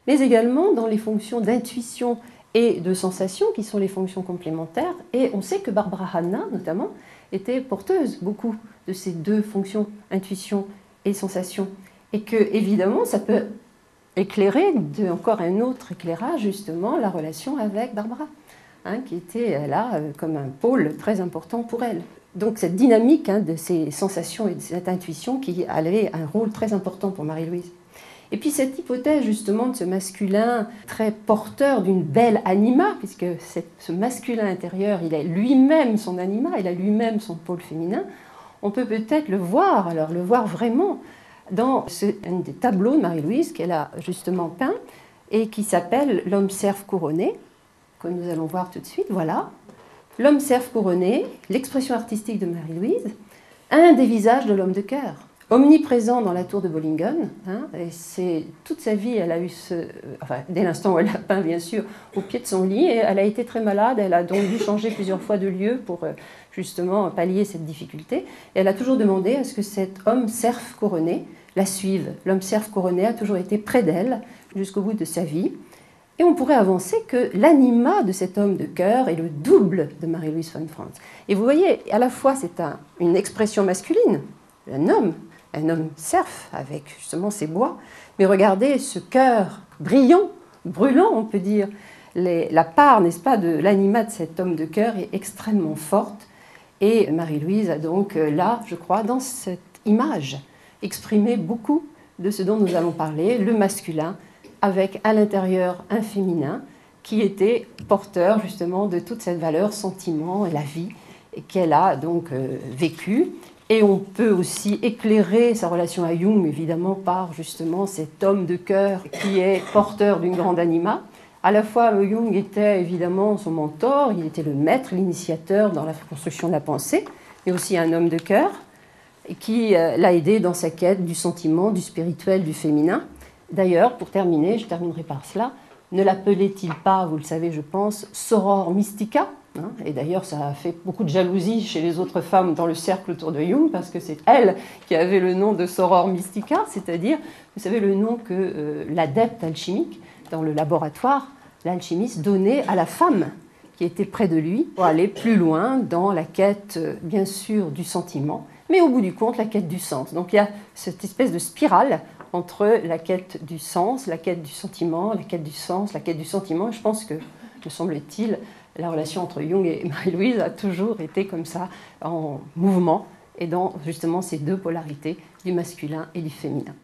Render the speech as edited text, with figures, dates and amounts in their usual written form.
mais également dans les fonctions d'intuition et de sensation, qui sont les fonctions complémentaires. Et on sait que Barbara Hanna, notamment, était porteuse beaucoup de ces deux fonctions, intuition et sensation. Et que, évidemment, ça peut éclairer encore un autre éclairage, justement, la relation avec Barbara, hein, qui était là comme un pôle très important pour elle. Donc cette dynamique de ces sensations et de cette intuition qui avait un rôle très important pour Marie-Louise. Et puis cette hypothèse justement de ce masculin très porteur d'une belle anima, puisque ce masculin intérieur, il a lui-même son anima, il a lui-même son pôle féminin, on peut peut-être le voir, alors le voir vraiment, dans un des tableaux de Marie-Louise qu'elle a justement peint et qui s'appelle « L'homme cerf couronné », que nous allons voir tout de suite, voilà. L'homme cerf couronné, l'expression artistique de Marie-Louise, un des visages de l'homme de cœur, omniprésent dans la tour de Bollingen. Et c'est toute sa vie, elle a eu dès l'instant où elle a peint, bien sûr, au pied de son lit, et elle a été très malade, elle a donc dû changer plusieurs fois de lieu pour justement pallier cette difficulté. Et elle a toujours demandé à ce que cet homme cerf couronné la suive. L'homme cerf couronné a toujours été près d'elle jusqu'au bout de sa vie. Et on pourrait avancer que l'anima de cet homme de cœur est le double de Marie-Louise von Franz. Et vous voyez, à la fois c'est une expression masculine, un homme cerf avec justement ses bois, mais regardez ce cœur brillant, brûlant on peut dire. La part, n'est-ce pas, de l'anima de cet homme de cœur est extrêmement forte. Et Marie-Louise a donc là, je crois, dans cette image, exprimé beaucoup de ce dont nous allons parler, le masculin, avec à l'intérieur un féminin qui était porteur justement de toute cette valeur, sentiment et la vie qu'elle a donc vécue. Et on peut aussi éclairer sa relation à Jung, évidemment, par justement cet homme de cœur qui est porteur d'une grande anima. À la fois, Jung était évidemment son mentor, il était le maître, l'initiateur dans la construction de la pensée, mais aussi un homme de cœur qui l'a aidé dans sa quête du sentiment, du spirituel, du féminin. D'ailleurs, pour terminer, je terminerai par cela, ne l'appelait-il pas, vous le savez, je pense, Soror Mystica, et d'ailleurs, ça a fait beaucoup de jalousie chez les autres femmes dans le cercle autour de Jung, parce que c'est elle qui avait le nom de Soror Mystica, c'est-à-dire, vous savez, le nom que l'adepte alchimique, dans le laboratoire, l'alchimiste donnait à la femme qui était près de lui pour aller plus loin dans la quête, bien sûr, du sentiment, mais au bout du compte, la quête du sens. Donc il y a cette espèce de spirale entre la quête du sens, la quête du sentiment, la quête du sens, la quête du sentiment. Et je pense que, me semble-t-il, la relation entre Jung et Marie-Louise a toujours été comme ça, en mouvement, et dans justement ces deux polarités, du masculin et du féminin.